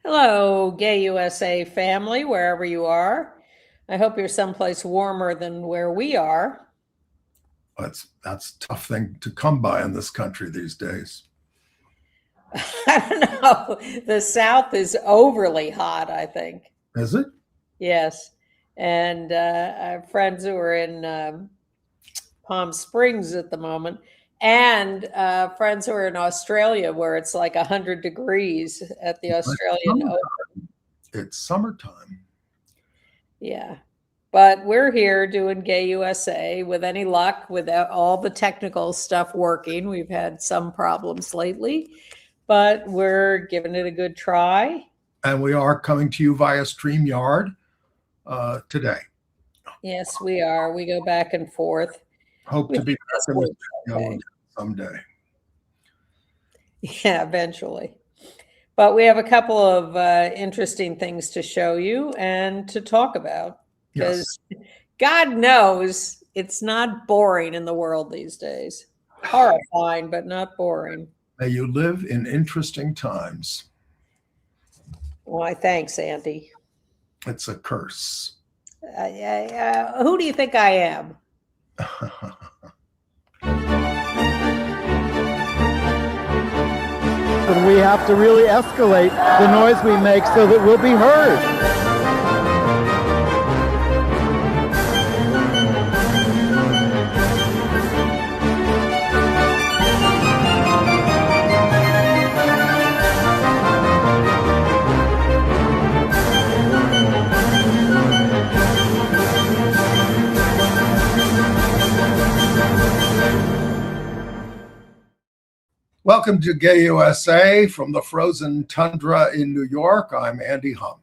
Hello, Gay USA family, wherever you are. I hope you're someplace warmer than where we are. That's a tough thing to come by in this country these days. I don't know. The South is overly hot, I think. Is it? Yes. And I have friends who are in Palm Springs at the moment, and friends who are in Australia where it's like 100 degrees at the Australian Open. It's summertime. Yeah. But we're here doing Gay USA with any luck, with all the technical stuff working. We've had some problems lately, but we're giving it a good try. And we are coming to you via StreamYard today. Yes, we are. We go back and forth. Hope to be back in the studio someday. Yeah, eventually. But we have a couple of interesting things to show you and to talk about. Because God knows it's not boring in the world these days. Horrifying, but not boring. May you live in interesting times. Why, thanks, Andy. It's a curse. Who do you think I am? And we have to really escalate the noise we make so that we'll be heard. Welcome to Gay USA from the frozen tundra in New York. I'm Andy Humm.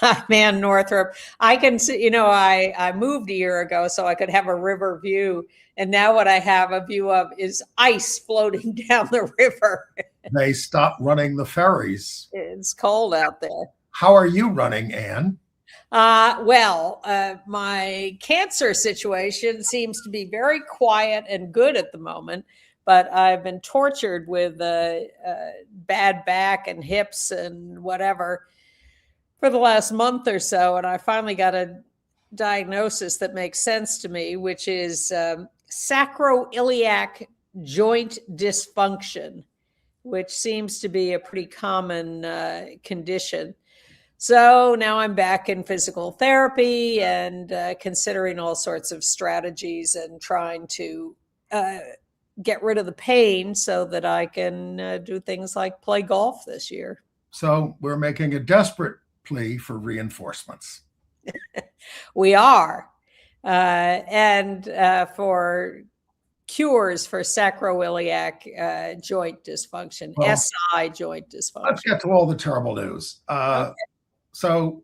I'm Ann Northrop. I can see, I moved a year ago so I could have a river view. And now what I have a view of is ice floating down the river. They stopped running the ferries. It's cold out there. How are you running, Ann? My cancer situation seems to be very quiet and good at the moment. But I've been tortured with bad back and hips and whatever for the last month or so. And I finally got a diagnosis that makes sense to me, which is sacroiliac joint dysfunction, which seems to be a pretty common condition. So now I'm back in physical therapy and considering all sorts of strategies and trying to get rid of the pain so that I can do things like play golf this year. So we're making a desperate plea for reinforcements. We are. And for cures for sacroiliac joint dysfunction, SI joint dysfunction. Let's get to all the terrible news. Okay. So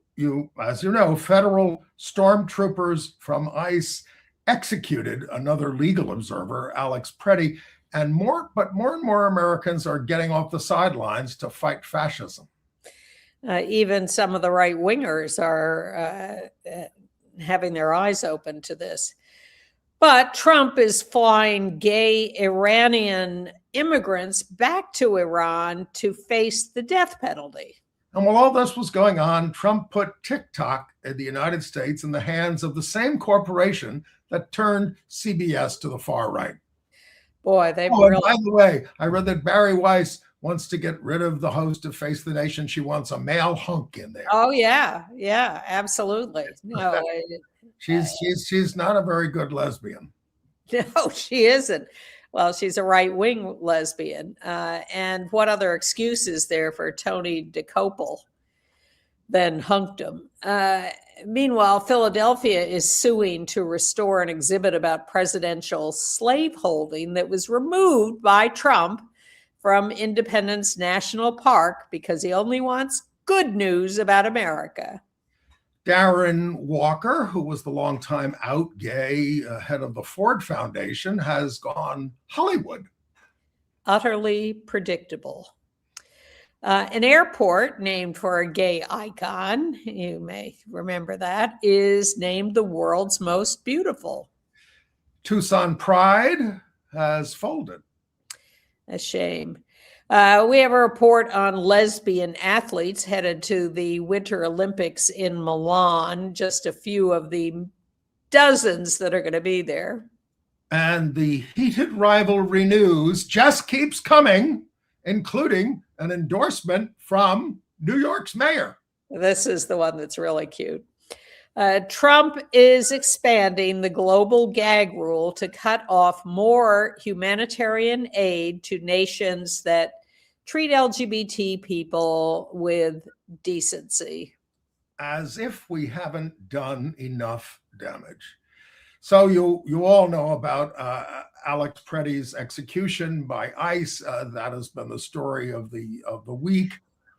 as you know, federal stormtroopers from ICE executed another legal observer, Alex Preddy, and more and more Americans are getting off the sidelines to fight fascism. Even some of the right wingers are having their eyes open to this. But Trump is flying gay Iranian immigrants back to Iran to face the death penalty. And while all this was going on, Trump put TikTok in the United States in the hands of the same corporation that turned CBS to the far right. Boy, they really... By the way, I read that Barry Weiss wants to get rid of the host of Face the Nation. She wants a male hunk in there. Oh, yeah, absolutely. No, she's not a very good lesbian. No, she isn't. Well, she's a right-wing lesbian. And what other excuse is there for Tony DeCopel than hunkdom? Meanwhile, Philadelphia is suing to restore an exhibit about presidential slaveholding that was removed by Trump from Independence National Park because he only wants good news about America. Darren Walker, who was the longtime out gay head of the Ford Foundation, has gone Hollywood. Utterly predictable. An airport named for a gay icon, you may remember that, is named the world's most beautiful. Tucson Pride has folded. A shame. We have a report on lesbian athletes headed to the Winter Olympics in Milan, just a few of the dozens that are going to be there. And the heated rivalry news just keeps coming, including an endorsement from New York's mayor. This is the one that's really cute. Trump is expanding the global gag rule to cut off more humanitarian aid to nations that treat LGBT people with decency. As if we haven't done enough damage. So you all know about Alex Pretty's execution by ICE. That has been the story of the week.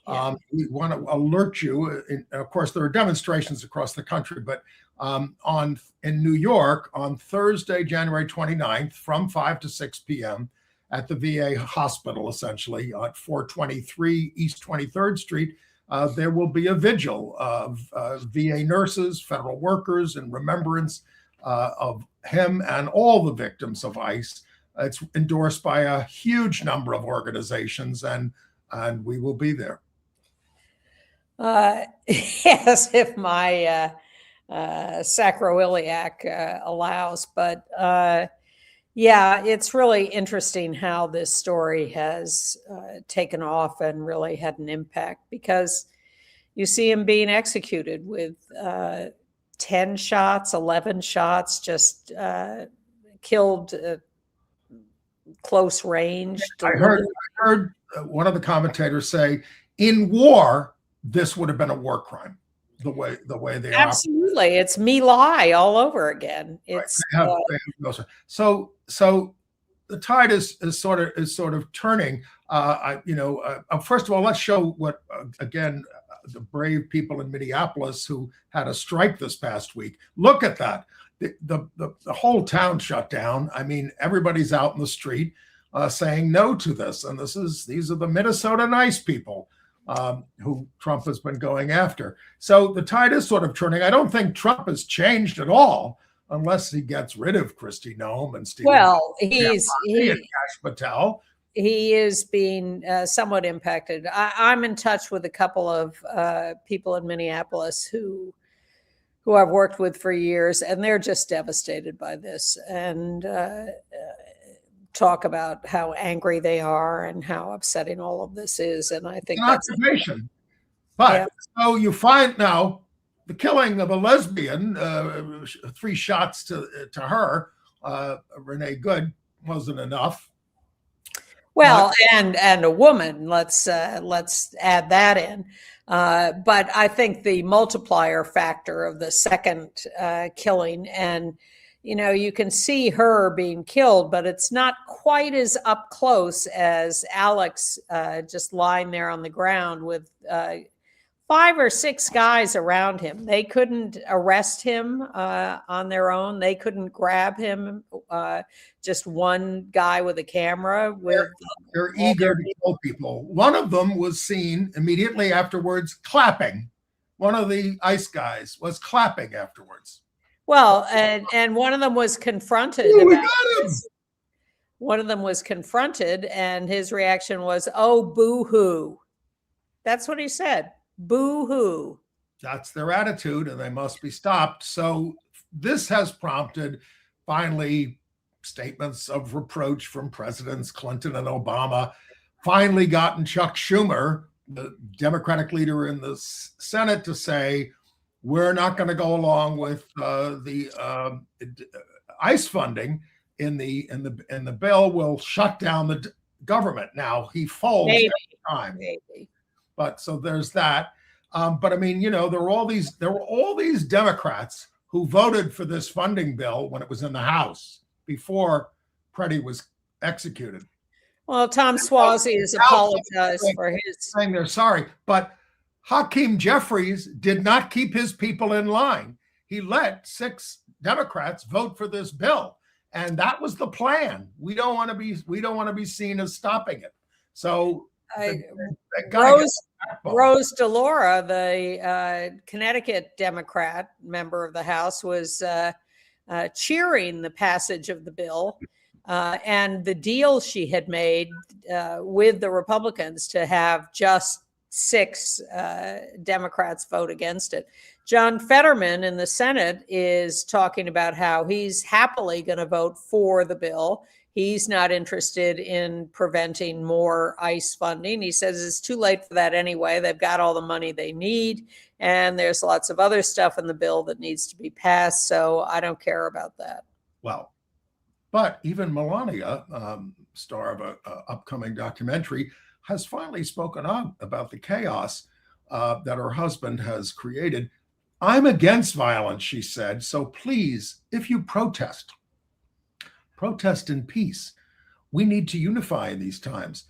Yeah. We want to alert you. Of course, there are demonstrations across the country, but in New York on Thursday, January 29th, from 5 to 6 p.m. at the VA hospital, essentially at 423 East 23rd Street, there will be a vigil of VA nurses, federal workers, in remembrance of him and all the victims of ICE. It's endorsed by a huge number of organizations, and we will be there. Yes, if my sacroiliac allows. But yeah, it's really interesting how this story has taken off and really had an impact, because you see him being executed with 10 shots, 11 shots, just killed close range. I heard one of the commentators say, in war, this would have been a war crime. The way they absolutely, it's My Lai all over again. It's right. So the tide is sort of turning. First of all, let's show what again the brave people in Minneapolis who had a strike this past week. Look at that. The whole town shut down. I mean, everybody's out in the street saying no to this. And these are the Minnesota nice people who Trump has been going after. So the tide is sort of turning. I don't think Trump has changed at all, unless he gets rid of Kristi Noem and Stephen. Well, and Kash Patel. He is being somewhat impacted. I'm in touch with a couple of people in Minneapolis who I've worked with for years, and they're just devastated by this, and talk about how angry they are and how upsetting all of this is. And I think that's occupation. But yeah. So you find now the killing of a lesbian, 3 shots to her, Renee Good, wasn't enough. Well, and a woman, let's add that in. But I think the multiplier factor of the second killing, and you can see her being killed, but it's not quite as up close as Alex just lying there on the ground with 5 or 6 guys around him. They couldn't arrest him on their own. They couldn't grab him. Just one guy with a camera. They're eager to kill people. One of them was seen immediately afterwards clapping. One of the ICE guys was clapping afterwards. Well, and one of them was confronted. One of them was confronted, and his reaction was, "Oh, boo-hoo." That's what he said. Boo-hoo. That's their attitude, and they must be stopped. So this has prompted, finally, statements of reproach from Presidents Clinton and Obama, finally gotten Chuck Schumer, the Democratic leader in the Senate, to say, we're not going to go along with the ICE funding in the bill. Will shut down the government. Now he folds every time. Maybe. But so there's that. But I mean, there were all these Democrats who voted for this funding bill when it was in the House before Pretty was executed. Well, Tom Suozzi has apologized for his saying they're sorry, but Hakeem Jeffries did not keep his people in line. He let 6 Democrats vote for this bill, and that was the plan. We don't want to be seen as stopping it. So Rose DeLauro, the Connecticut Democrat member of the House, was cheering the passage of the bill. And the deal she had made with the Republicans to have just 6 Democrats vote against it. John Fetterman in the Senate is talking about how he's happily going to vote for the bill. He's not interested in preventing more ICE funding. He says it's too late for that anyway. They've got all the money they need, and there's lots of other stuff in the bill that needs to be passed, so I don't care about that. Well, but even Melania, star of an upcoming documentary, has finally spoken up about the chaos that her husband has created. I'm against violence, she said, so please, if you protest in peace. We need to unify in these times.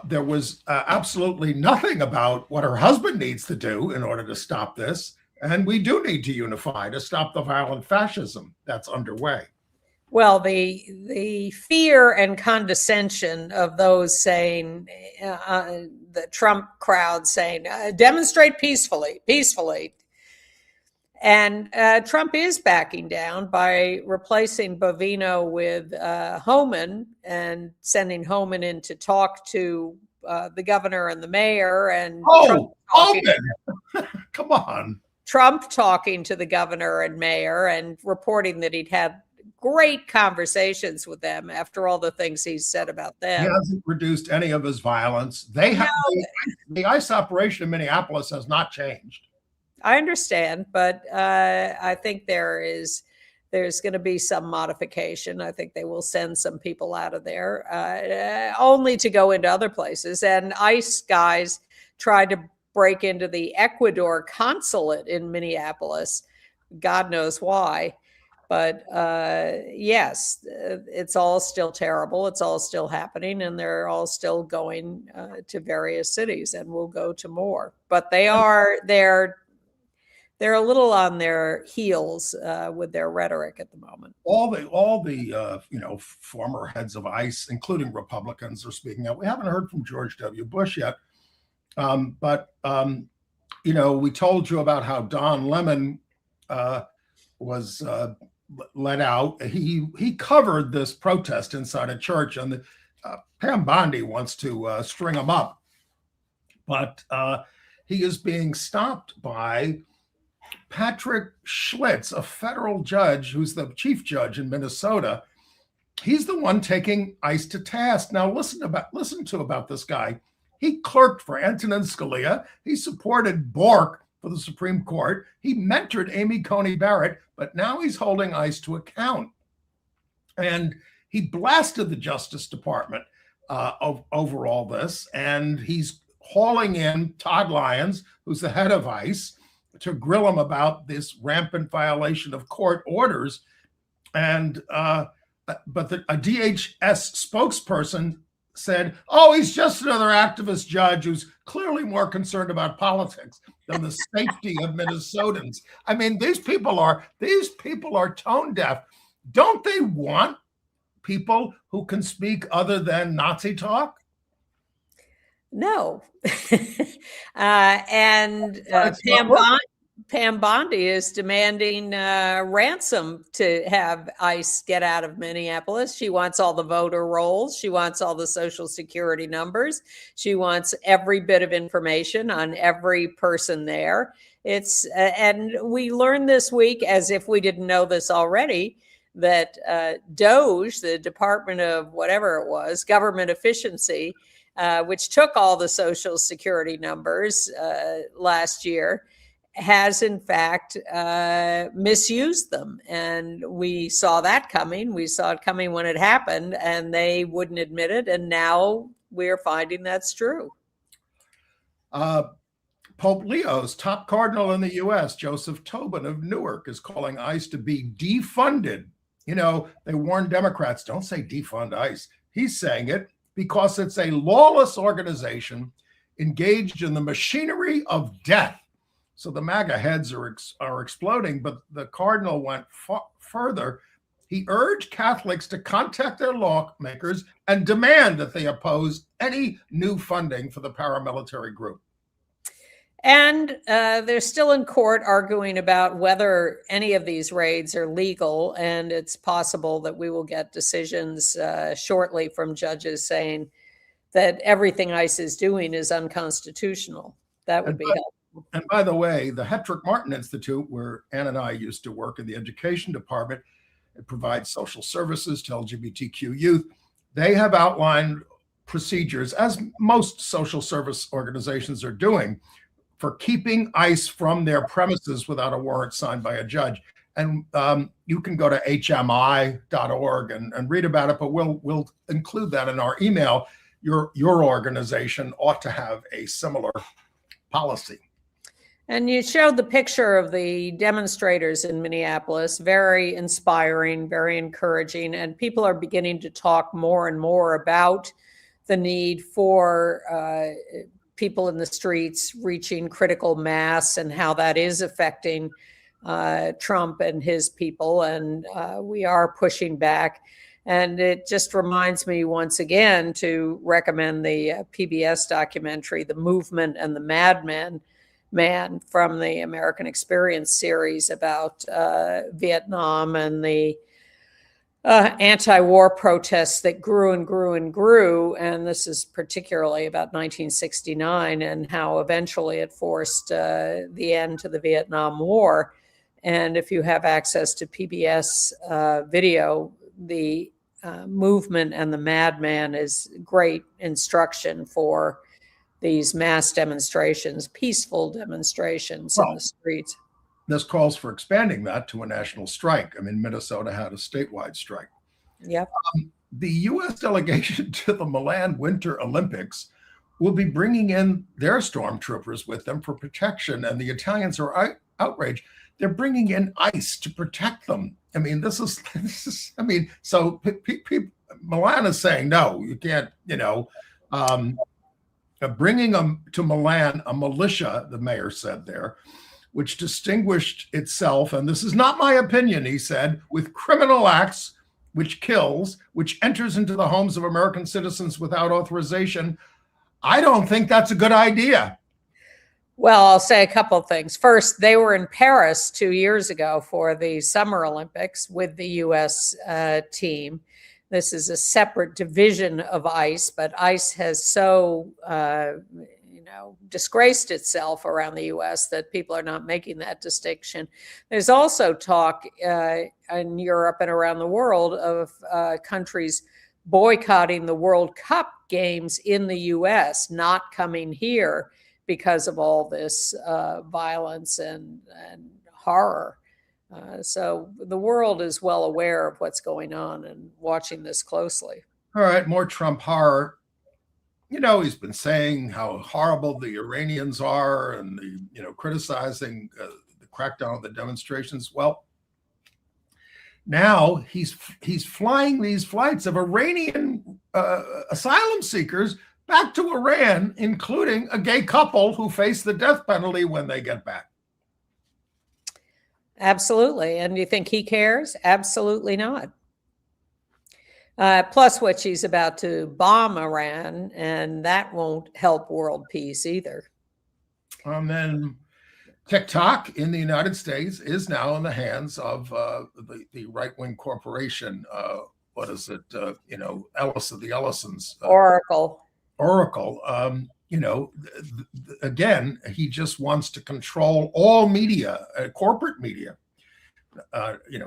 There was absolutely nothing about what her husband needs to do in order to stop this. And we do need to unify to stop the violent fascism that's underway. Well, the fear and condescension of those saying, the Trump crowd saying, demonstrate peacefully. And Trump is backing down by replacing Bovino with Homan and sending Homan in to talk to the governor and the mayor. And Homan! Come on. Trump talking to the governor and mayor and reporting that he'd had great conversations with them after all the things he's said about them. He hasn't reduced any of his violence. The ICE operation in Minneapolis has not changed. I understand, but I think there's going to be some modification. I think they will send some people out of there, only to go into other places. And ICE guys tried to break into the Ecuador consulate in Minneapolis. God knows why. But yes, it's all still terrible. It's all still happening, and they're all still going to various cities, and we'll go to more. But they're a little on their heels with their rhetoric at the moment. All the former heads of ICE, including Republicans, are speaking out. We haven't heard from George W. Bush yet, but we told you about how Don Lemon was let out. He covered this protest inside a church, and Pam Bondi wants to string him up, but he is being stopped by Patrick Schlitz, a federal judge who's the chief judge in Minnesota. He's the one taking ICE to task. Now listen to about this guy. He clerked for Antonin Scalia. He supported Bork for the Supreme Court. He mentored Amy Coney Barrett, but now he's holding ICE to account. And he blasted the Justice Department over all this. And he's hauling in Todd Lyons, who's the head of ICE, to grill him about this rampant violation of court orders. And but a DHS spokesperson said, he's just another activist judge who's clearly more concerned about politics than the safety of Minnesotans. I mean, these people are tone deaf. Don't they want people who can speak other than Nazi talk? No. And Pam Bondi is demanding ransom to have ICE get out of Minneapolis. She wants all the voter rolls. She wants all the Social Security numbers. She wants every bit of information on every person there. And we learned this week, as if we didn't know this already, that DOJ, the Department of whatever it was, Government Efficiency, which took all the Social Security numbers last year, has in fact misused them. And we saw that coming. We saw it coming when it happened, and they wouldn't admit it. And now we're finding that's true. Pope Leo's top cardinal in the U.S., Joseph Tobin of Newark, is calling ICE to be defunded. They warn Democrats, don't say defund ICE. He's saying it because it's a lawless organization engaged in the machinery of death. So the MAGA heads are exploding, but the cardinal went further. He urged Catholics to contact their lawmakers and demand that they oppose any new funding for the paramilitary group. And they're still in court arguing about whether any of these raids are legal. And it's possible that we will get decisions shortly from judges saying that everything ICE is doing is unconstitutional. That would be helpful. And by the way, the Hetrick Martin Institute, where Ann and I used to work in the education department, it provides social services to LGBTQ youth. They have outlined procedures, as most social service organizations are doing, for keeping ICE from their premises without a warrant signed by a judge. And you can go to hmi.org and read about it, but we'll include that in our email. Your organization ought to have a similar policy. And you showed the picture of the demonstrators in Minneapolis, very inspiring, very encouraging, and people are beginning to talk more and more about the need for people in the streets reaching critical mass and how that is affecting Trump and his people. And we are pushing back. And it just reminds me once again to recommend the PBS documentary, The Movement and the Madman, from the American Experience series about Vietnam and the anti-war protests that grew and grew and grew. And this is particularly about 1969 and how eventually it forced the end to the Vietnam War. And if you have access to PBS video, the Movement and the Madman is great instruction for these mass demonstrations, peaceful demonstrations in the streets. This calls for expanding that to a national strike. I mean, Minnesota had a statewide strike. Yep. The U.S. delegation to the Milan Winter Olympics will be bringing in their stormtroopers with them for protection, and the Italians are outraged. They're bringing in ICE to protect them. I mean, this is I mean, so Milan is saying, no, you can't, bringing them to Milan, a militia, the mayor said there, which distinguished itself, and this is not my opinion, he said, with criminal acts, which kills, which enters into the homes of American citizens without authorization. I don't think that's a good idea. Well, I'll say a couple of things. First, they were in Paris 2 years ago for the Summer Olympics with the U.S. Team. This is a separate division of ICE, but ICE has so disgraced itself around the U.S. that people are not making that distinction. There's also talk in Europe and around the world of countries boycotting the World Cup games in the U.S., not coming here because of all this violence and horror. So the world is well aware of what's going on and watching this closely. All right, more Trump horror. He's been saying how horrible the Iranians are and criticizing the crackdown on the demonstrations. Well, now he's flying these flights of Iranian asylum seekers back to Iran, including a gay couple who face the death penalty when they get back. Absolutely. And you think he cares? Absolutely not. Plus what she's about to bomb Iran, and that won't help world peace either. And then TikTok in the United States is now in the hands of the right-wing corporation. What is it? Ellis of the Ellisons. Oracle. Again, he just wants to control all media, corporate media.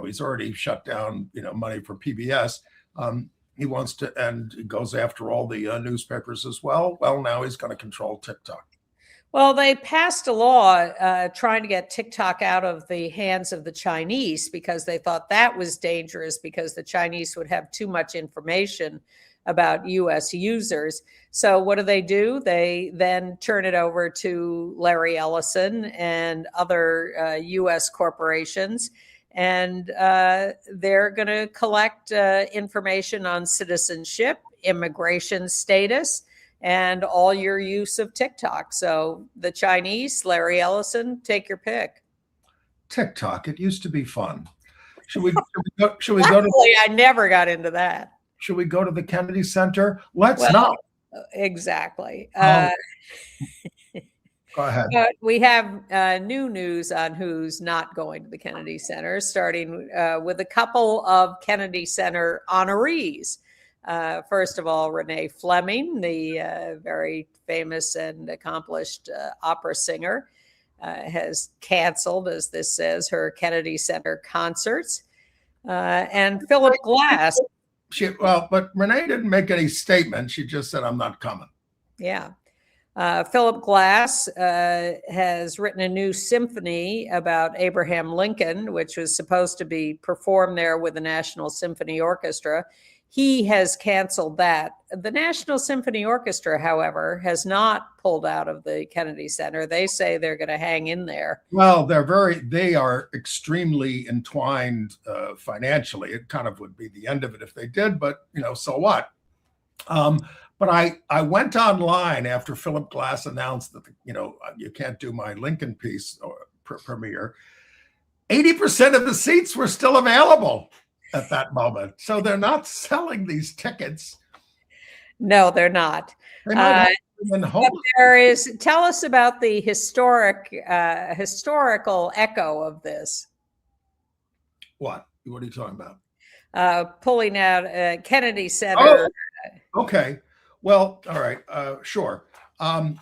He's already shut down, money for PBS. He wants to, and he goes after all the newspapers as well. Well, now he's going to control TikTok. Well, they passed a law trying to get TikTok out of the hands of the Chinese because they thought that was dangerous because the Chinese would have too much information about U.S. users. So what do? They then turn it over to Larry Ellison and other U.S. corporations. And they're going to collect information on citizenship, immigration status, and all your use of TikTok. So the Chinese, Larry Ellison, take your pick. TikTok, it used to be fun. Should we go to? I never got into that. Should we go to the Kennedy Center? Let's not. Exactly. Go ahead. But we have new news on who's not going to the Kennedy Center, starting with a couple of Kennedy Center honorees. First of all, Renee Fleming, the very famous and accomplished opera singer, has canceled, as this says, her Kennedy Center concerts. And Philip Glass. But Renee didn't make any statement. She just said, "I'm not coming." Yeah. Philip Glass has written a new symphony about Abraham Lincoln, which was supposed to be performed there with the National Symphony Orchestra. He has canceled that. The National Symphony Orchestra, however, has not pulled out of the Kennedy Center. They say they're going to hang in there. Well, they are extremely entwined financially. It kind of would be the end of it if they did, but so what? But I went online after Philip Glass announced that you can't do my Lincoln piece or premiere. 80% of the seats were still available at that moment, so they're not selling these tickets. No, they're not. There is. Tell us about the historical echo of this. What are you talking about? Pulling out Kennedy Center. Oh, okay. Well, all right. Sure. I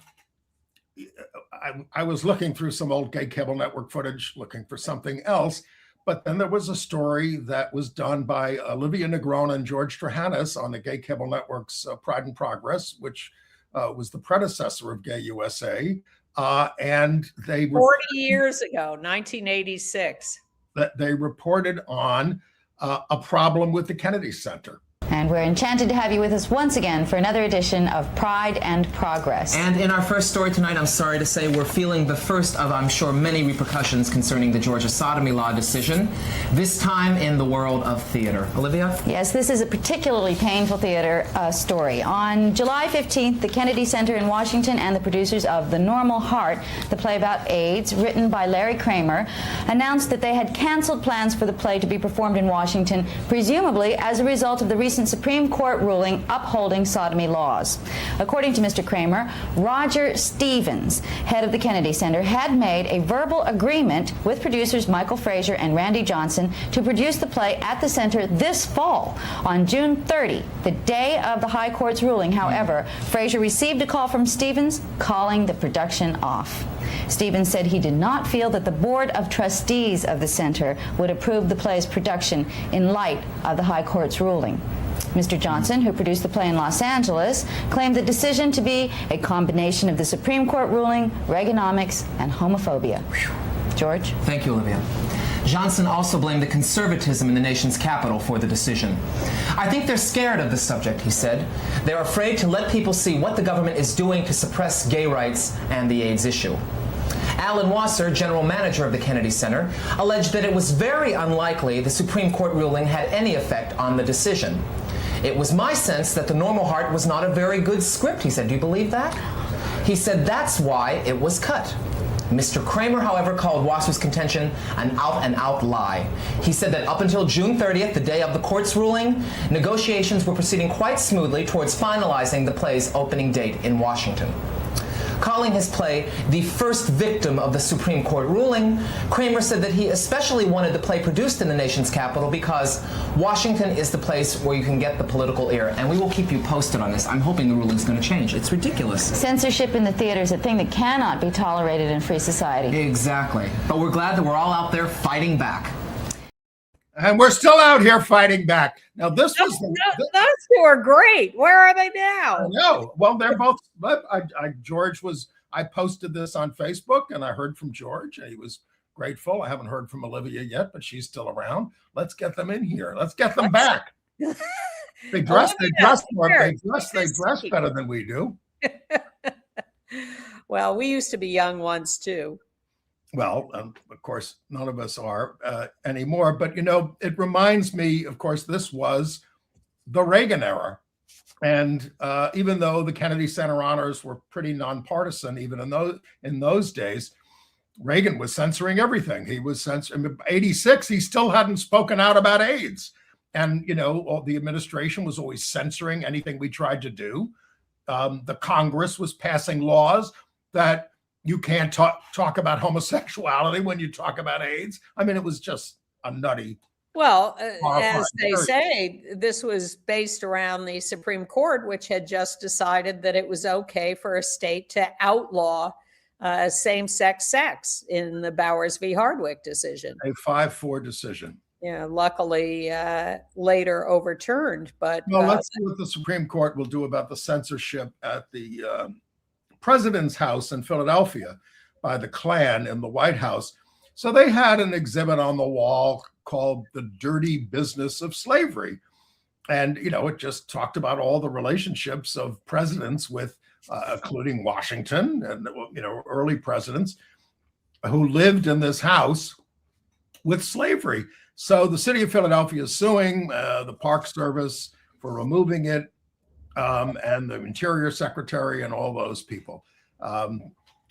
was looking through some old gay cable network footage, looking for something else. But then there was a story that was done by Olivia Negron and George Trahanis on the gay cable network's Pride and Progress, which was the predecessor of Gay USA. And they 40 years ago, 1986. That they reported on a problem with the Kennedy Center. And we're enchanted to have you with us once again for another edition of Pride and Progress. And in our first story tonight, I'm sorry to say, we're feeling the first of, I'm sure, many repercussions concerning the Georgia sodomy law decision, this time in the world of theater. Olivia? Yes, this is a particularly painful theater story. On July 15th, the Kennedy Center in Washington and the producers of The Normal Heart, the play about AIDS, written by Larry Kramer, announced that they had canceled plans for the play to be performed in Washington, presumably as a result of the recent Supreme Court ruling upholding sodomy laws. According to Mr. Kramer, Roger Stevens, head of the Kennedy Center, had made a verbal agreement with producers Michael Frazier and Randy Johnson to produce the play at the center this fall on June 30, the day of the High Court's ruling. However, Frazier received a call from Stevens calling the production off. Stevens said he did not feel that the Board of Trustees of the center would approve the play's production in light of the High Court's ruling. Mr. Johnson, who produced the play in Los Angeles, claimed the decision to be a combination of the Supreme Court ruling, Reaganomics, and homophobia. George? Thank you, Olivia. Johnson also blamed the conservatism in the nation's capital for the decision. I think they're scared of the subject, he said. They're afraid to let people see what the government is doing to suppress gay rights and the AIDS issue. Alan Wasser, general manager of the Kennedy Center, alleged that it was very unlikely the Supreme Court ruling had any effect on the decision. It was my sense that The Normal Heart was not a very good script, he said. Do you believe that? He said that's why it was cut. Mr. Kramer, however, called Wasser's contention an out-and-out lie. He said that up until June 30th, the day of the court's ruling, negotiations were proceeding quite smoothly towards finalizing the play's opening date in Washington. Calling his play the first victim of the Supreme Court ruling, Kramer said that he especially wanted the play produced in the nation's capital because Washington is the place where you can get the political ear. And we will keep you posted on this. I'm hoping the ruling is going to change. It's ridiculous. Censorship in the theater is a thing that cannot be tolerated in free society. Exactly. But we're glad that we're all out there fighting back. And we're still out here fighting back. Now, this was those two are great. Where are they now? No, well, they're both. I posted this on Facebook, and I heard from George, and he was grateful. I haven't heard from Olivia yet, but she's still around. Let's get them in here. Let's get them back. They dress better than we do. Well, we used to be young once too. Well, of course, none of us are anymore. But, it reminds me, of course, this was the Reagan era. And even though the Kennedy Center honors were pretty nonpartisan, even in those days, Reagan was censoring everything. He was censoring. In 86, he still hadn't spoken out about AIDS. And, the administration was always censoring anything we tried to do. The Congress was passing laws that you can't talk about homosexuality when you talk about AIDS. I mean, it was just a nutty. Well, horrifying as they period. say, this was based around the Supreme Court, which had just decided that it was okay for a state to outlaw same-sex sex in the Bowers v. Hardwick decision. A 5-4 decision. Yeah, luckily later overturned. But well, let's see what the Supreme Court will do about the censorship at the president's house in Philadelphia by the Klan in the White House. So they had an exhibit on the wall called The Dirty Business of Slavery. And, it just talked about all the relationships of presidents with, including Washington and, early presidents who lived in this house with slavery. So the city of Philadelphia is suing the Park Service for removing it, and the Interior Secretary and all those people.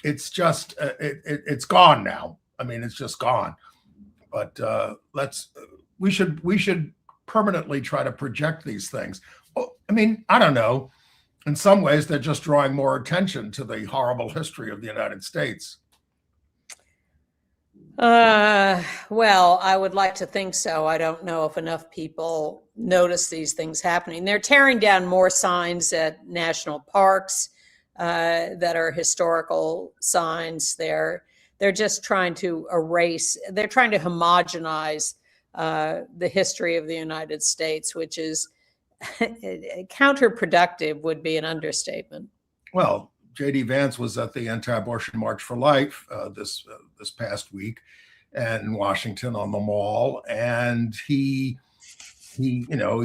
It's just, it's gone now. I mean, it's just gone. But we should permanently try to project these things. I mean, I don't know. In some ways, they're just drawing more attention to the horrible history of the United States. Well, I would like to think so. I don't know if enough people notice these things happening. They're tearing down more signs at national parks that are historical signs. They're just trying to erase, they're trying to homogenize the history of the United States, which is counterproductive, would be an understatement. Well, J.D. Vance was at the Anti-Abortion March for Life this past week in Washington on the Mall, and he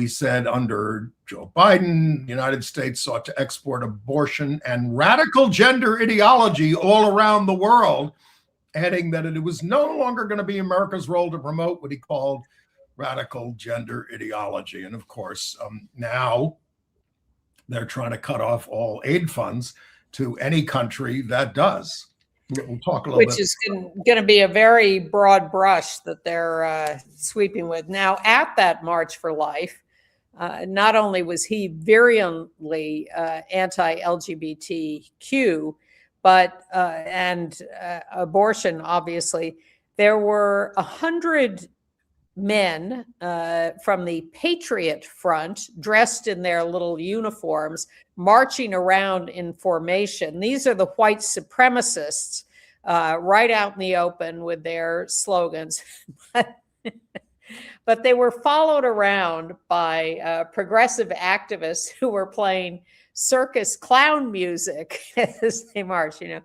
said under Joe Biden, the United States sought to export abortion and radical gender ideology all around the world, adding that it was no longer going to be America's role to promote what he called radical gender ideology. And of course, now they're trying to cut off all aid funds to any country that does. We'll talk a little bit. Which is going to be a very broad brush that they're sweeping with. Now, at that March for Life, not only was he virulently anti-LGBTQ, but and abortion, obviously, there were 100 men from the Patriot Front dressed in their little uniforms marching around in formation. These are the white supremacists right out in the open with their slogans. But they were followed around by progressive activists who were playing circus clown music as they marched, This is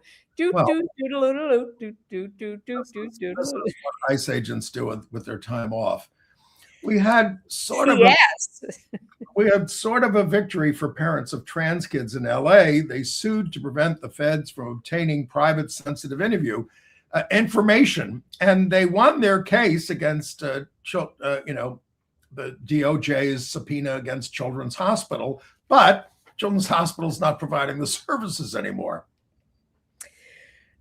what ICE agents do with their time off. We had sort of a victory for parents of trans kids in LA. They sued to prevent the feds from obtaining private sensitive information, and they won their case against the DOJ's subpoena against Children's Hospital, but Children's Hospital is not providing the services anymore.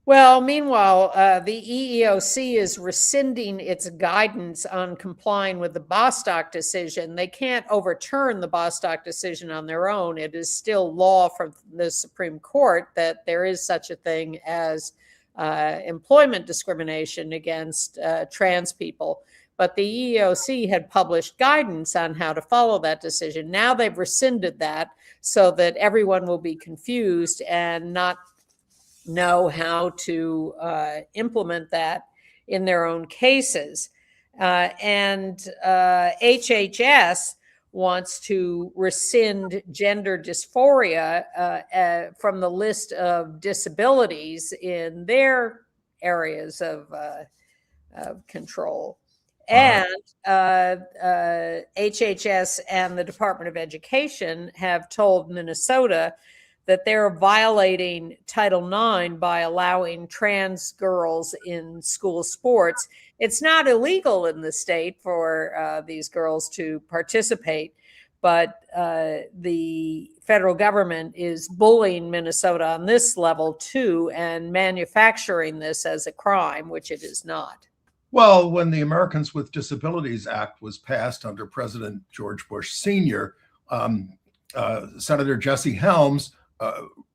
Well, meanwhile, the EEOC is rescinding its guidance on complying with the Bostock decision. They can't overturn the Bostock decision on their own. It is still law from the Supreme Court that there is such a thing as employment discrimination against trans people. But the EEOC had published guidance on how to follow that decision. Now they've rescinded that so that everyone will be confused and not know how to implement that in their own cases. And HHS wants to rescind gender dysphoria from the list of disabilities in their areas of control. And HHS and the Department of Education have told Minnesota that they're violating Title IX by allowing trans girls in school sports. It's not illegal in the state for these girls to participate, but the federal government is bullying Minnesota on this level too, and manufacturing this as a crime, which it is not. Well, when the Americans with Disabilities Act was passed under President George Bush Sr., Senator Jesse Helms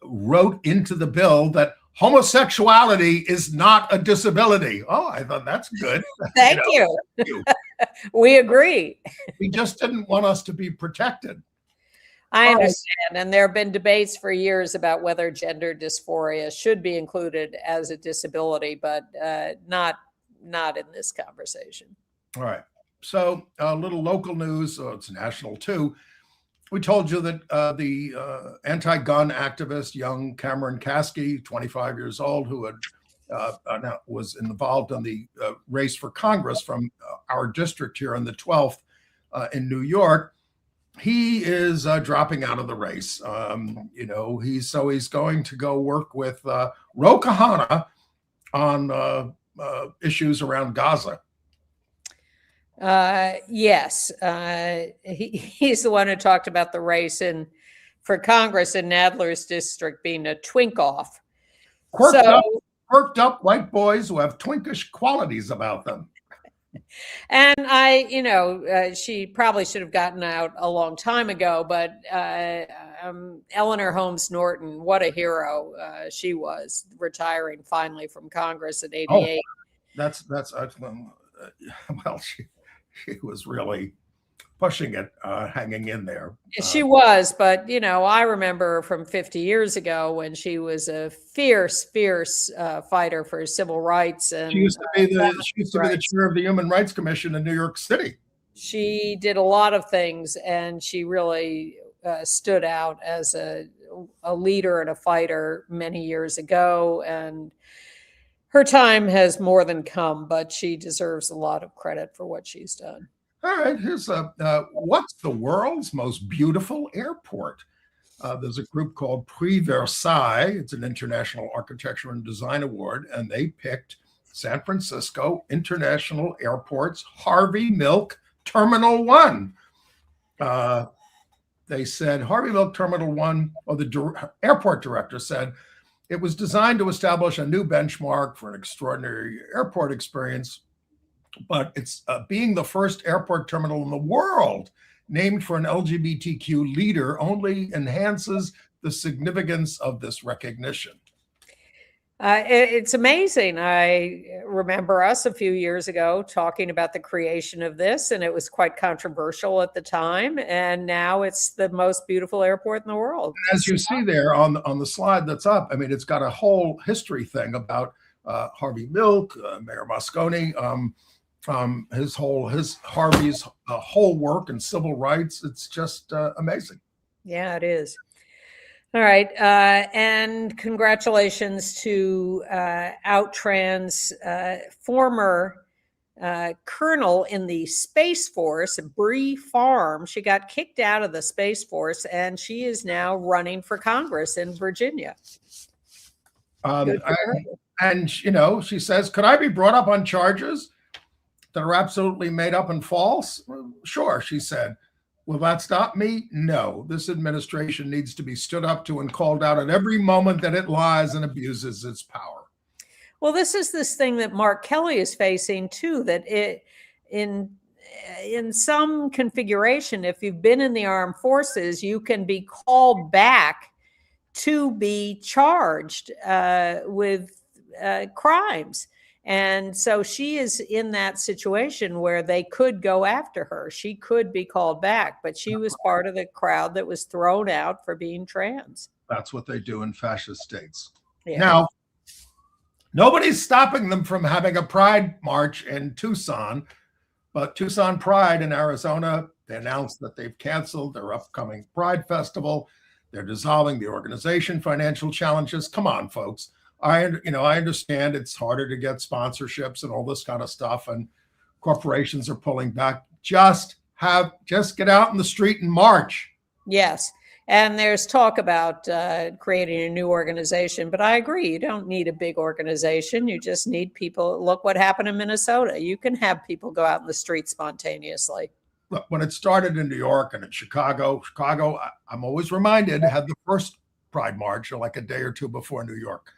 wrote into the bill that homosexuality is not a disability. Oh, I thought that's good. Thank you. We agree. We just didn't want us to be protected. I understand. And there have been debates for years about whether gender dysphoria should be included as a disability, but not in this conversation. All right. So a little local news. It's national too. We told you that the anti-gun activist, young Cameron Kasky, 25 years old, who had was involved in the race for Congress from our district here in the 12th in New York, he is dropping out of the race. He's going to go work with Ro Khanna on issues around Gaza. Yes, he's the one who talked about the race for Congress in Nadler's district being a twink off. Quirked up white boys who have twinkish qualities about them. And she probably should have gotten out a long time ago, but Eleanor Holmes Norton, what a hero she was, retiring finally from Congress at 88. That's well, she was really pushing it, hanging in there. She was, but I remember from 50 years ago when she was a fierce fighter for civil rights, and she used to be the chair of the Human Rights Commission in New York City. She did a lot of things, and she really stood out as a leader and a fighter many years ago, and her time has more than come, but she deserves a lot of credit for what she's done. All right, here's what's the world's most beautiful airport? There's a group called Prix Versailles. It's an international architecture and design award, and they picked San Francisco International Airport's Harvey Milk Terminal 1. They said Harvey Milk Terminal 1, or the airport director said, it was designed to establish a new benchmark for an extraordinary airport experience, but it's being the first airport terminal in the world named for an LGBTQ leader only enhances the significance of this recognition. It's amazing. I remember us a few years ago talking about the creation of this, and it was quite controversial at the time. And now it's the most beautiful airport in the world. As you see there on the slide that's up, I mean, it's got a whole history thing about Harvey Milk, Mayor Moscone, Harvey's whole work in civil rights. It's just amazing. Yeah, it is. All right. And congratulations to Outtrans former colonel in the Space Force, Bree Farm. She got kicked out of the Space Force, and she is now running for Congress in Virginia. And she says, could I be brought up on charges that are absolutely made up and false? Sure, she said. Will that stop me? No. This administration needs to be stood up to and called out at every moment that it lies and abuses its power. Well, this is this thing that Mark Kelly is facing too, that in some configuration, if you've been in the armed forces, you can be called back to be charged with crimes. And so she is in that situation where they could go after her. She could be called back, but she was part of the crowd that was thrown out for being trans. That's what they do in fascist states. Yeah. Now, nobody's stopping them from having a pride march in Tucson, but Tucson Pride in Arizona, they announced that they've canceled their upcoming Pride Festival. They're dissolving the organization, financial challenges. Come on, folks. I understand it's harder to get sponsorships and all this kind of stuff, and corporations are pulling back. Just get out in the street and march. Yes. And there's talk about creating a new organization, but I agree. You don't need a big organization. You just need people. Look what happened in Minnesota. You can have people go out in the street spontaneously. Look, when it started in New York and in Chicago, I'm always reminded, had the first Pride March like a day or two before New York.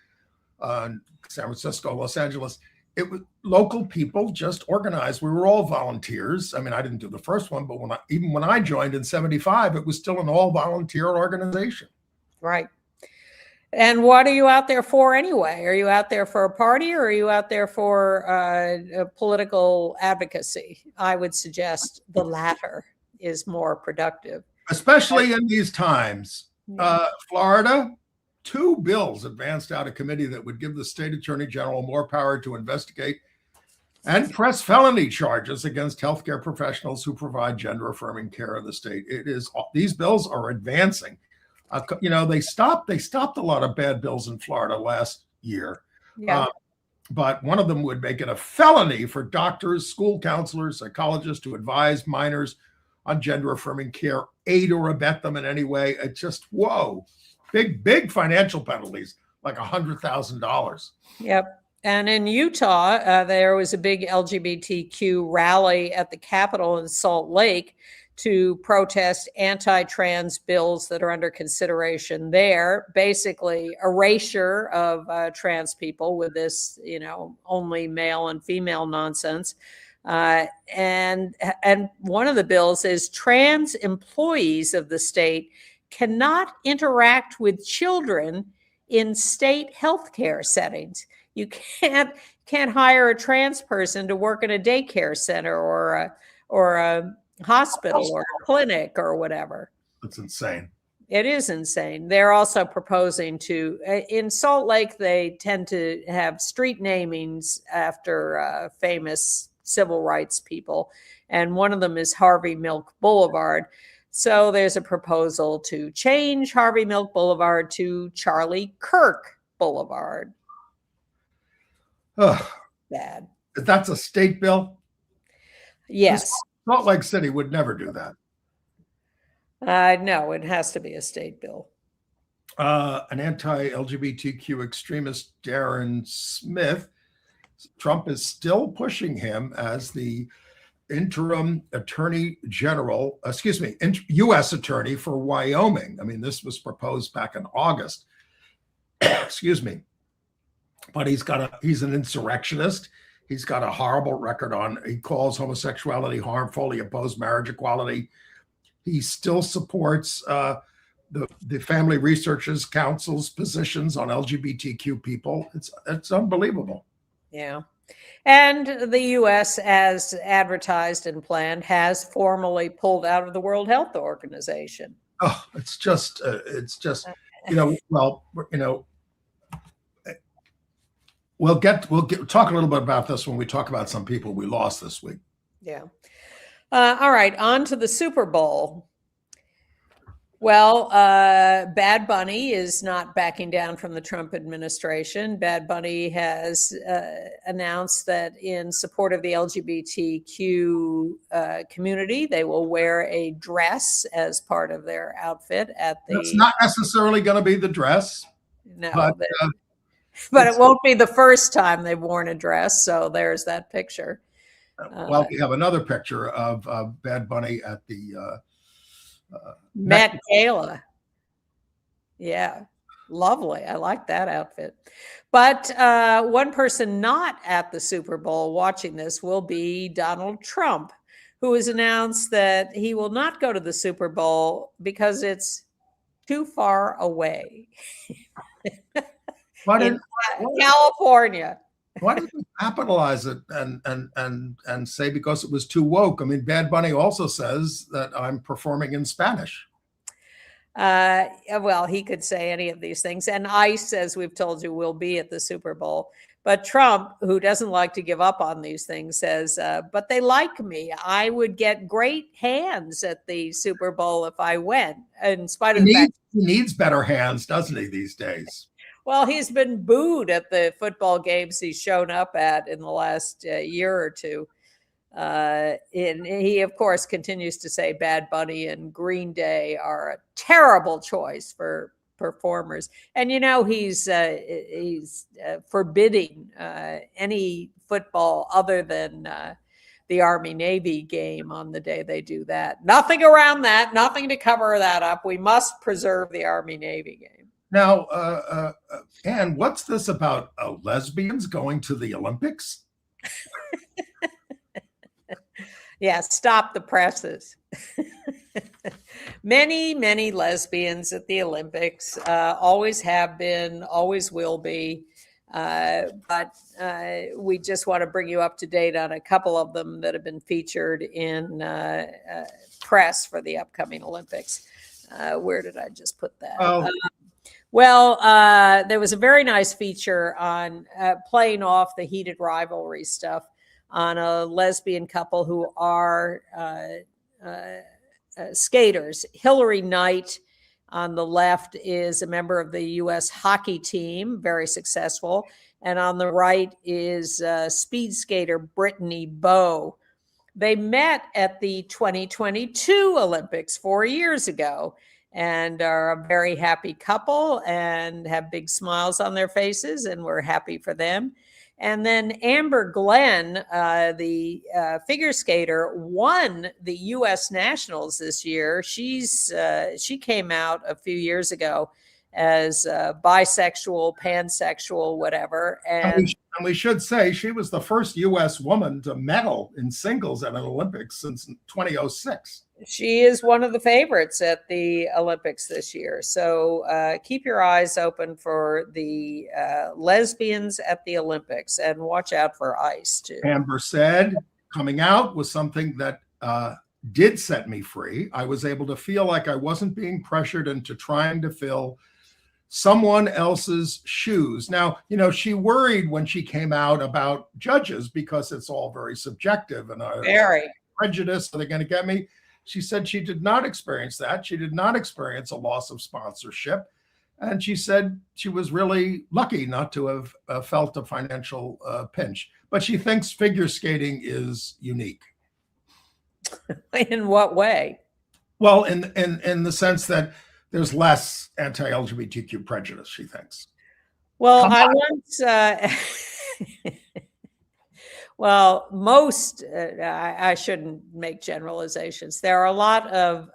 San Francisco, Los Angeles, it was local people just organized. We were all volunteers. I mean, I didn't do the first one, but even when I joined in 75, it was still an all volunteer organization. Right. And what are you out there for anyway? Are you out there for a party, or are you out there for political advocacy? I would suggest the latter is more productive. Especially in these times. Yeah. Florida, 2 bills advanced out of committee that would give the state attorney general more power to investigate and press felony charges against healthcare professionals who provide gender-affirming care in the state. These bills are advancing. They stopped a lot of bad bills in Florida last year. Yeah. But one of them would make it a felony for doctors, school counselors, psychologists to advise minors on gender-affirming care, aid or abet them in any way. It's just, whoa, big financial penalties, like $100,000. Yep. And in Utah, there was a big LGBTQ rally at the Capitol in Salt Lake to protest anti-trans bills that are under consideration there. Basically, erasure of trans people with this, only male and female nonsense. And one of the bills is trans employees of the state cannot interact with children in state healthcare settings. You can't hire a trans person to work in a daycare center or a hospital or a clinic or whatever. That's insane. It is insane. They're also proposing to, in Salt Lake, they tend to have street namings after famous civil rights people. And one of them is Harvey Milk Boulevard. So there's a proposal to change Harvey Milk Boulevard to Charlie Kirk Boulevard. Ugh. Bad. That's a state bill? Yes. Salt Lake City would never do that. No, it has to be a state bill. An anti-LGBTQ extremist, Darren Smith, Trump is still pushing him as the interim attorney general, U.S. attorney for Wyoming. I mean, this was proposed back in August. Excuse me. But he's an insurrectionist. He's got a horrible record he calls homosexuality harmful. He opposed marriage equality. He still supports the Family Researchers Council's positions on LGBTQ people. It's unbelievable. Yeah. And the U.S., as advertised and planned, has formally pulled out of the World Health Organization. Oh, it's just, we'll talk a little bit about this when we talk about some people we lost this week. Yeah. All right. On to the Super Bowl. Well, Bad Bunny is not backing down from the Trump administration. Bad Bunny has announced that in support of the LGBTQ community, they will wear a dress as part of their outfit at the. It's not necessarily going to be the dress. No, but it won't be the first time they've worn a dress. So there's that picture. Well, we have another picture of Bad Bunny at the Met Gala. Yeah, lovely. I like that outfit. But one person not at the Super Bowl watching this will be Donald Trump, who has announced that he will not go to the Super Bowl because it's too far away. In California. Why did we capitalize it and say because it was too woke? I mean, Bad Bunny also says that I'm performing in Spanish. Well, he could say any of these things. And ICE, as we've told you, will be at the Super Bowl. But Trump, who doesn't like to give up on these things, says, but they like me. I would get great hands at the Super Bowl if I went, in spite of the fact he needs better hands, doesn't he, these days? Well, he's been booed at the football games he's shown up at in the last year or two. And he, of course, continues to say Bad Bunny and Green Day are a terrible choice for performers. And, he's forbidding any football other than the Army-Navy game on the day they do that. Nothing around that, nothing to cover that up. We must preserve the Army-Navy game. Now, Ann, what's this about lesbians going to the Olympics? Yeah, stop the presses. Many, many lesbians at the Olympics, always have been, always will be. But we just want to bring you up to date on a couple of them that have been featured in press for the upcoming Olympics. Where did I just put that? Oh. Well, there was a very nice feature on playing off the heated rivalry stuff on a lesbian couple who are skaters. Hillary Knight on the left is a member of the U.S. hockey team, very successful. And on the right is speed skater Brittany Bowe. They met at the 2022 Olympics 4 years ago and are a very happy couple and have big smiles on their faces, and we're happy for them. And then Amber Glenn, the figure skater, won the U.S. Nationals this year. She came out a few years ago as bisexual, pansexual, whatever. And we should say she was the first U.S. woman to medal in singles at an Olympics since 2006. She is one of the favorites at the Olympics this year. So keep your eyes open for the lesbians at the Olympics and watch out for ICE too. Amber said coming out was something that did set me free. I was able to feel like I wasn't being pressured into trying to fill someone else's shoes. Now, she worried when she came out about judges because it's all very subjective and very prejudice. Are they going to get me? She said she did not experience that. She did not experience a loss of sponsorship. And she said she was really lucky not to have felt a financial pinch. But she thinks figure skating is unique. In what way? Well, in the sense that there's less anti-LGBTQ prejudice, she thinks. Well, I once... Well, most, I shouldn't make generalizations. There are a lot of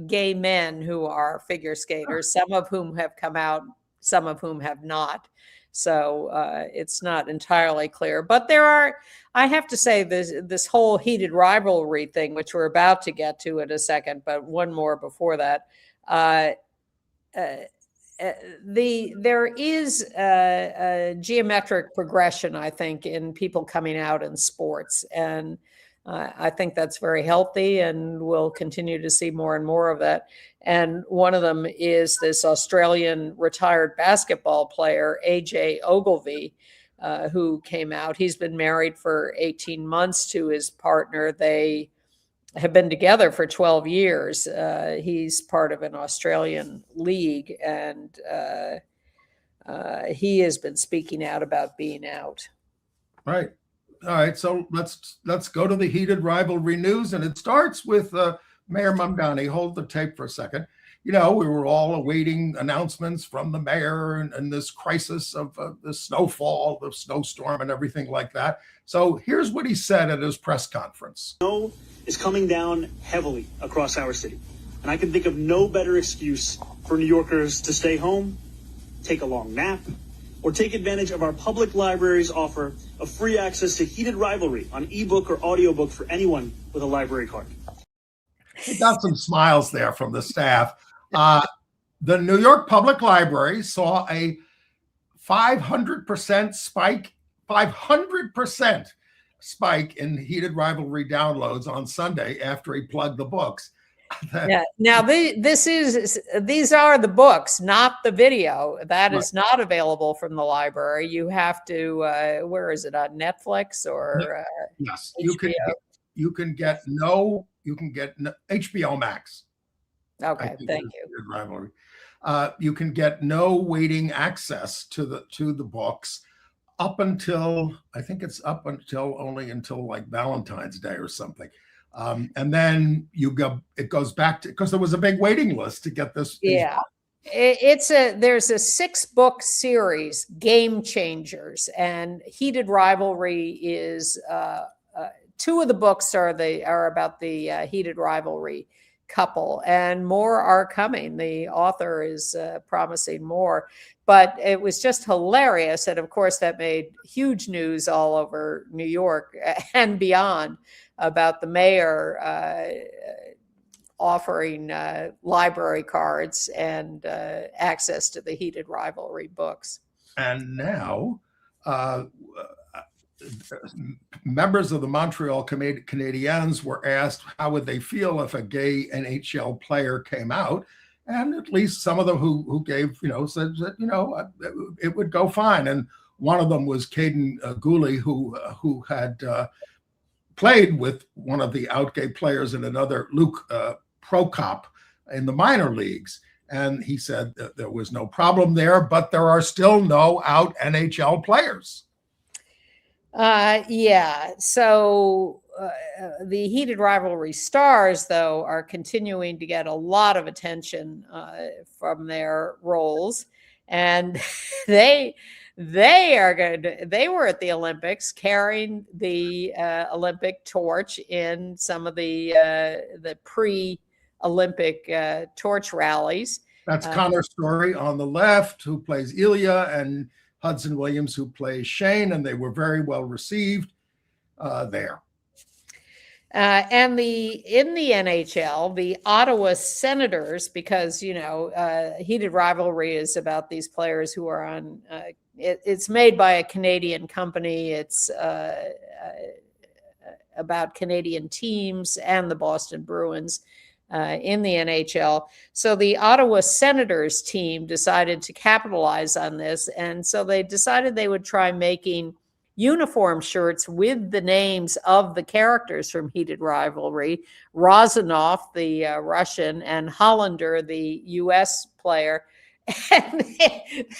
gay men who are figure skaters, some of whom have come out, some of whom have not. So it's not entirely clear. But there are, I have to say, this whole heated rivalry thing, which we're about to get to in a second, but one more before that. There is a geometric progression, I think, in people coming out in sports. And I think that's very healthy, and we'll continue to see more and more of that. And one of them is this Australian retired basketball player, AJ Ogilvy, who came out. He's been married for 18 months to his partner. They have been together for 12 years. He's part of an Australian league, and he has been speaking out about being out. Right. All right. So let's go to the heated rivalry news, and it starts with Mayor Mamdani. Hold the tape for a second. We were all awaiting announcements from the mayor and this crisis of the snowfall, the snowstorm, and everything like that. So here's what he said at his press conference. Snow is coming down heavily across our city, and I can think of no better excuse for New Yorkers to stay home, take a long nap, or take advantage of our public library's offer of free access to Heated Rivalry on ebook or audiobook for anyone with a library card. We got some smiles there from the staff. The New York Public Library saw a 500% spike, 500% spike in Heated Rivalry downloads on Sunday after he plugged the books. Yeah. Now these are the books, not the video. That is not available from the library. You have to. Where is it, on Netflix or? Yes, HBO? You can get HBO Max. Okay, thank you. Rivalry. You can get no waiting access to the books up until, I think it's only until like Valentine's Day or something. And then it goes back to, because there was a big waiting list to get this. Yeah. There's a 6-book series, Game Changers, and Heated Rivalry is 2 of the books are about the heated rivalry couple, and more are coming. The author is promising more, but it was just hilarious. And of course, that made huge news all over New York and beyond about the mayor offering library cards and access to the heated rivalry books. And now members of the Montreal Canadiens were asked how would they feel if a gay NHL player came out, and at least some of them who gave, said that, it would go fine. And one of them was Caden Gooley, who had played with one of the out gay players in another, Luke Prokop, in the minor leagues. And he said that there was no problem there, but there are still no out NHL players. Yeah. So the heated rivalry stars, though, are continuing to get a lot of attention from their roles, and they are good. They were at the Olympics carrying the Olympic torch in some of the pre-Olympic torch rallies. That's Connor Story on the left, who plays Ilya, and Hudson Williams, who plays Shane, and they were very well received there. And in the NHL, the Ottawa Senators, because heated rivalry is about these players who are on. It's made by a Canadian company. It's about Canadian teams and the Boston Bruins in the NHL. So the Ottawa Senators team decided to capitalize on this. And so they decided they would try making uniform shirts with the names of the characters from heated rivalry, Rozanov, the Russian, and Hollander, the US player. And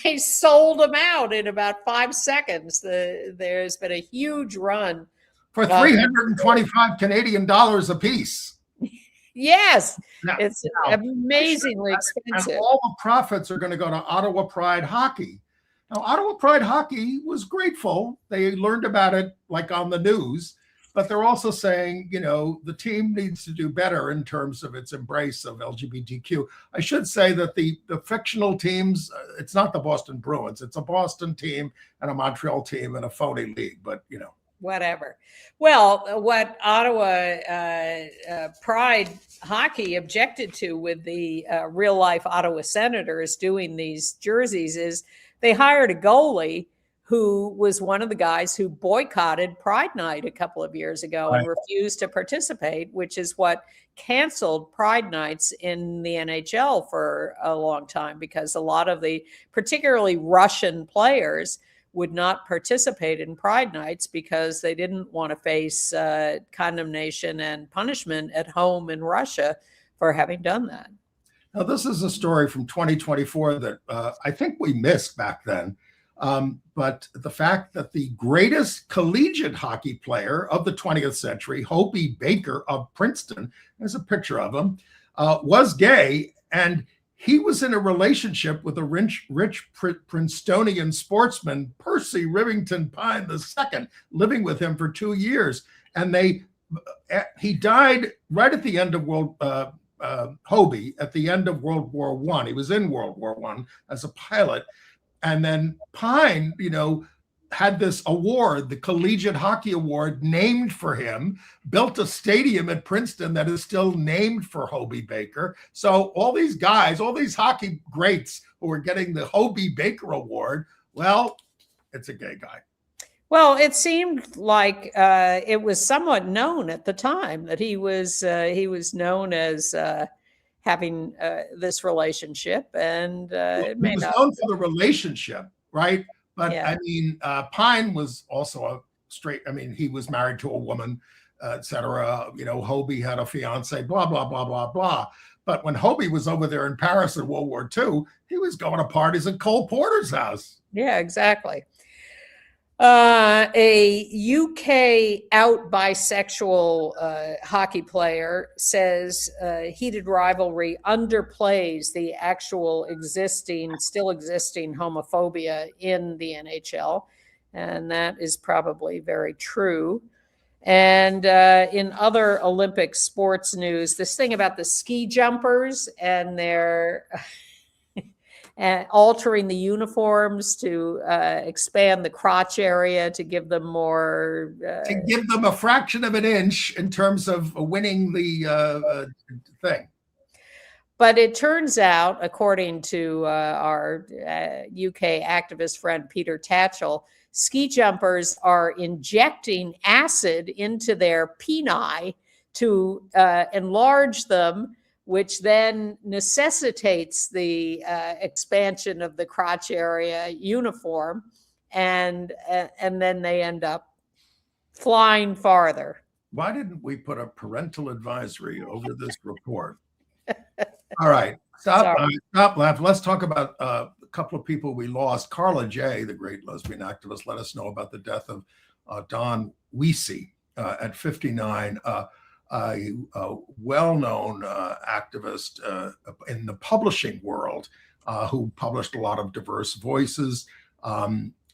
they sold them out in about 5 seconds. There's been a huge run. For $325 Canadian a piece. Yes, Now, it's amazingly expensive. And all the profits are going to go to Ottawa Pride Hockey. Now, Ottawa Pride Hockey was grateful. They learned about it like on the news, but they're also saying, the team needs to do better in terms of its embrace of LGBTQ. I should say that the fictional teams, it's not the Boston Bruins. It's a Boston team and a Montreal team and a phony league, but, Whatever. Well, what Ottawa Pride Hockey objected to with the real life Ottawa Senators doing these jerseys is they hired a goalie who was one of the guys who boycotted Pride Night a couple of years ago and refused to participate, which is what canceled Pride Nights in the NHL for a long time, because a lot of the particularly Russian players would not participate in Pride Nights because they didn't want to face condemnation and punishment at home in Russia for having done that. Now, this is a story from 2024 that I think we missed back then. But the fact that the greatest collegiate hockey player of the 20th century, Hobey Baker of Princeton, there's a picture of him, was gay, and he was in a relationship with a rich Princetonian sportsman, Percy Rivington Pine II, living with him for 2 years. And he died right at the end of Hobey, at the end of World War I. He was in World War I as a pilot. And then Pine, had this award, the Collegiate Hockey Award, named for him, built a stadium at Princeton that is still named for Hobey Baker. So all these guys, all these hockey greats who are getting the Hobey Baker Award, well, it's a gay guy. Well, it seemed like it was somewhat known at the time that he was known as having this relationship, and it may not. He was known for the relationship, right? But yeah. I mean, Pine was also a straight. I mean, he was married to a woman, etc. Hobey had a fiance. Blah blah blah blah blah. But when Hobey was over there in Paris in World War II, he was going to parties at Cole Porter's house. Yeah, exactly. A UK out bisexual hockey player says heated rivalry underplays the actual still existing homophobia in the NHL. And that is probably very true. And in other Olympic sports news, this thing about the ski jumpers and their and altering the uniforms to expand the crotch area to give them more to give them a fraction of an inch in terms of winning the thing. But it turns out, according to our UK activist friend Peter Tatchell, ski jumpers are injecting acid into their peni to enlarge them, which then necessitates the expansion of the crotch area uniform, and then they end up flying farther. Why didn't we put a parental advisory over this report? All right, stop laughing. Let's talk about a couple of people we lost. Carla Jay, the great lesbian activist, let us know about the death of Don Weesey at 59, a well-known activist in the publishing world who published a lot of diverse voices.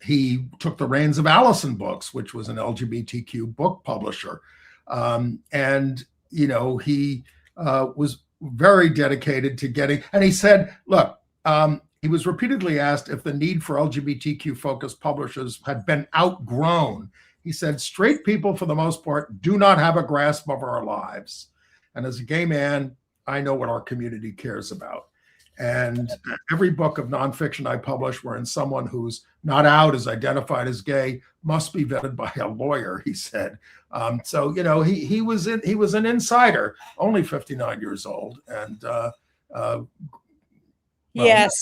He took the reins of Allison Books, which was an LGBTQ book publisher. And, he was very dedicated to getting, and he said, look, he was repeatedly asked if the need for LGBTQ focused publishers had been outgrown. He said, straight people, for the most part, do not have a grasp of our lives. And as a gay man, I know what our community cares about. And every book of nonfiction I publish wherein someone who's not out is identified as gay must be vetted by a lawyer, he said. So, he was an insider, only 59 years old. And yes,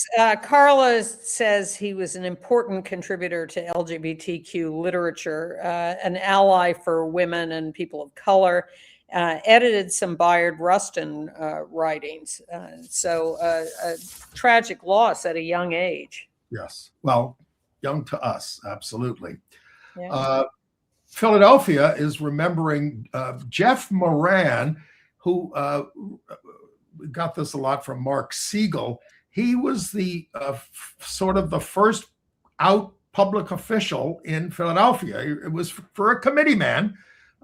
Carla says he was an important contributor to LGBTQ literature, an ally for women and people of color, edited some Bayard Rustin writings. So a tragic loss at a young age. Yes. Well, young to us, absolutely. Yeah. Philadelphia is remembering Jeff Moran, who got this a lot from Mark Siegel. He was the sort of the first out public official in Philadelphia. It was for a committee man,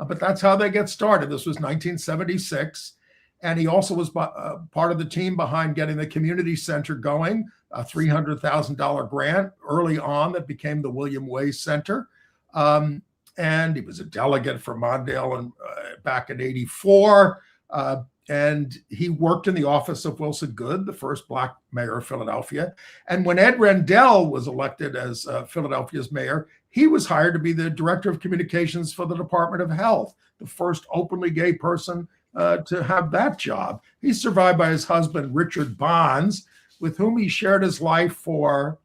but that's how they get started. This was 1976. And he also was part of the team behind getting the community center going, a $300,000 grant early on that became the William Way Center. And he was a delegate for Mondale back in '84. And he worked in the office of Wilson Goode, the first Black mayor of Philadelphia. And when Ed Rendell was elected as Philadelphia's mayor, he was hired to be the director of communications for the Department of Health, the first openly gay person to have that job. He's survived by his husband, Richard Bonds, with whom he shared his life for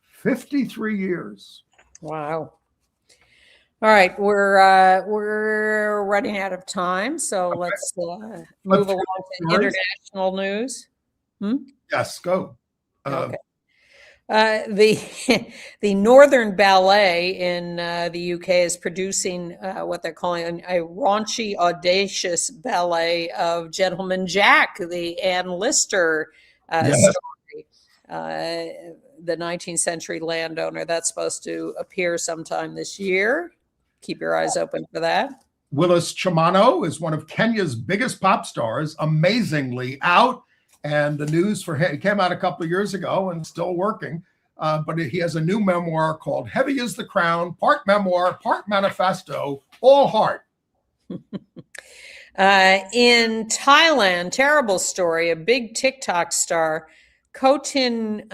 53 years. Wow. All right, we're running out of time, so okay. Let's move along to international news. Yes, go. Okay. The Northern Ballet in the UK is producing what they're calling a raunchy, audacious ballet of Gentleman Jack, the Anne Lister story. The 19th century landowner. That's supposed to appear sometime this year. Keep your eyes open for that. Willis Chimano is one of Kenya's biggest pop stars, amazingly out. And the news for him, it came out a couple of years ago and still working. But he has a new memoir called Heavy is the Crown, part memoir, part manifesto, all heart. In Thailand, terrible story, a big TikTok star, Kotin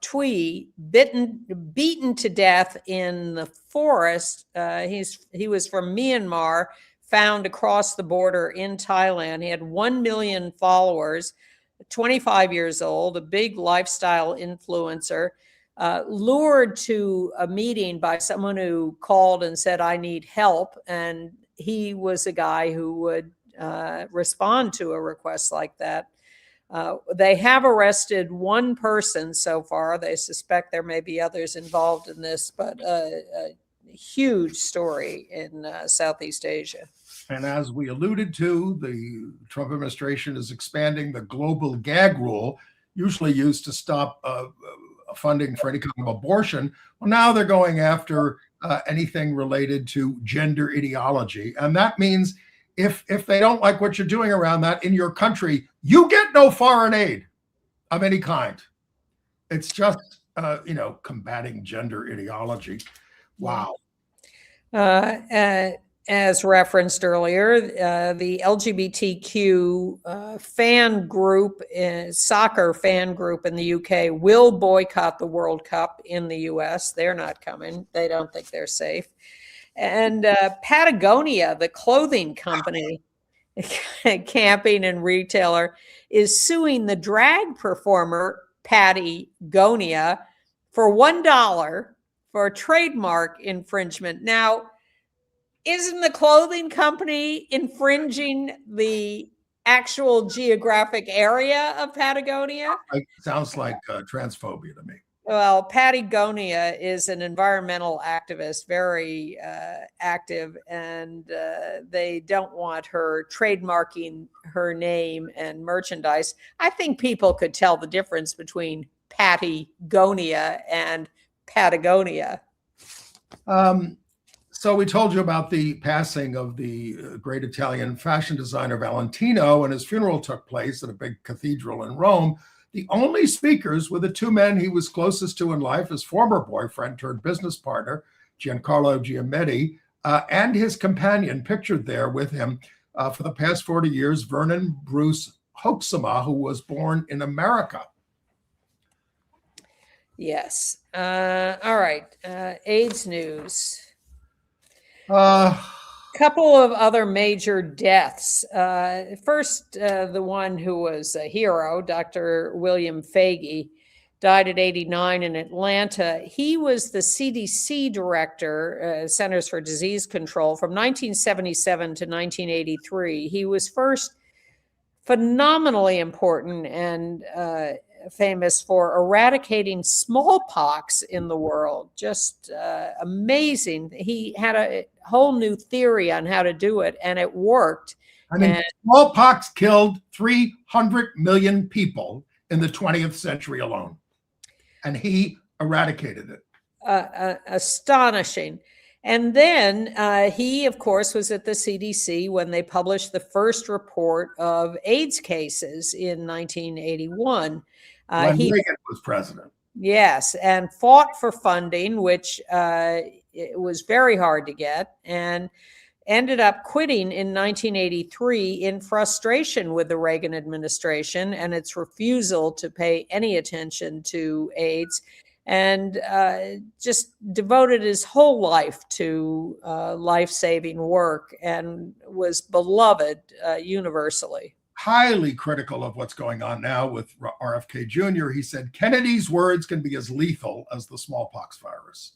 Tui, beaten to death in the forest. He was from Myanmar, found across the border in Thailand. He had 1 million followers, 25 years old, a big lifestyle influencer, lured to a meeting by someone who called and said, I need help. And he was a guy who would respond to a request like that. They have arrested one person so far. They suspect there may be others involved in this, but a huge story in Southeast Asia. And as we alluded to, the Trump administration is expanding the global gag rule, usually used to stop funding for any kind of abortion. Well, now they're going after anything related to gender ideology. And that means if they don't like what you're doing around that in your country, you get no foreign aid of any kind. It's just, combating gender ideology. Wow. as referenced earlier, the LGBTQ fan group, soccer fan group in the UK will boycott the World Cup in the US. They're not coming. They don't think they're safe. And Patagonia, the clothing company, camping and retailer, is suing the drag performer Patty Gonia for $1 for trademark infringement. Now, isn't the clothing company infringing the actual geographic area of Patagonia? It sounds like transphobia to me. Well, Patagonia is an environmental activist, very active, and they don't want her trademarking her name and merchandise. I think people could tell the difference between Patagonia and Patagonia. So we told you about the passing of the great Italian fashion designer Valentino, and his funeral took place at a big cathedral in Rome. The only speakers were the two men he was closest to in life, his former boyfriend turned business partner, Giancarlo Giametti, and his companion pictured there with him for the past 40 years, Vernon Bruce Hoeksema, who was born in America. Yes. All right. AIDS news. Couple of other major deaths. First, the one who was a hero, Dr. William Fagey, died at 89 in Atlanta. He was the CDC director, Centers for Disease Control, from 1977 to 1983. He was first phenomenally important and famous for eradicating smallpox in the world. Just amazing. He had a whole new theory on how to do it, and it worked. I mean, smallpox killed 300 million people in the 20th century alone, and he eradicated it. Astonishing. And then he, of course, was at the CDC when they published the first report of AIDS cases in 1981. When Reagan was president. Yes, and fought for funding, which it was very hard to get, and ended up quitting in 1983 in frustration with the Reagan administration and its refusal to pay any attention to AIDS, and just devoted his whole life to life-saving work and was beloved universally. Highly critical of what's going on now with RFK Jr. He said, Kennedy's words can be as lethal as the smallpox virus.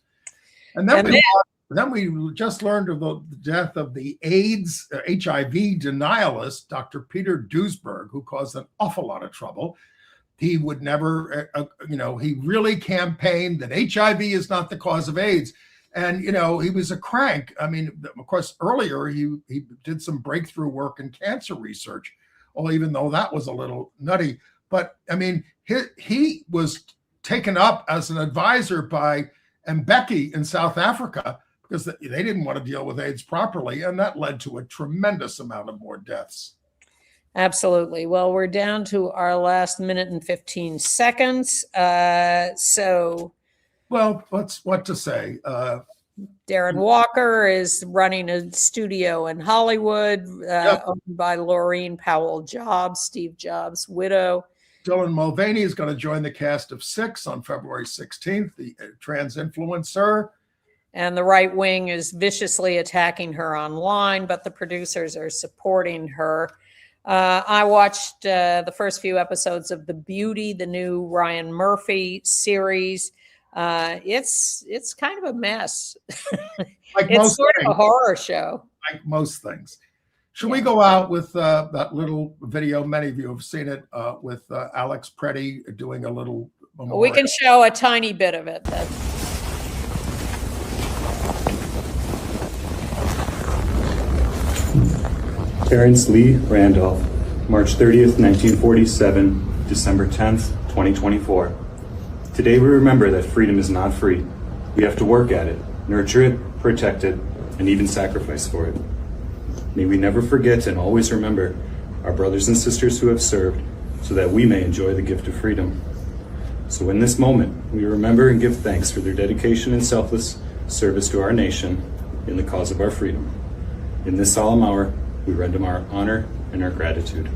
And then we just learned of the death of the AIDS, HIV denialist, Dr. Peter Duesberg, who caused an awful lot of trouble. He would never, he really campaigned that HIV is not the cause of AIDS. And, he was a crank. I mean, of course, earlier he did some breakthrough work in cancer research. Well, even though that was a little nutty, but I mean, he was taken up as an advisor by Mbeki in South Africa because they didn't want to deal with AIDS properly, and that led to a tremendous amount of more deaths. Absolutely. Well, we're down to our last minute and 15 seconds. Well, what to say? Darren Walker is running a studio in Hollywood, owned by Laureen Powell Jobs, Steve Jobs' widow. Dylan Mulvaney is going to join the cast of Six on February 16th, the trans influencer. And the right wing is viciously attacking her online, but the producers are supporting her. I watched the first few episodes of The Beauty, the new Ryan Murphy series. It's kind of a mess. It's sort of a horror show. Like most things. Should we go out with that little video? Many of you have seen it with Alex Preddy doing a little memorial. We can show a tiny bit of it. Terrence Lee Randolph, March 30th, 1947, December 10th, 2024. Today we remember that freedom is not free. We have to work at it, nurture it, protect it, and even sacrifice for it. May we never forget and always remember our brothers and sisters who have served so that we may enjoy the gift of freedom. So in this moment, we remember and give thanks for their dedication and selfless service to our nation in the cause of our freedom. In this solemn hour, we render our honor and our gratitude.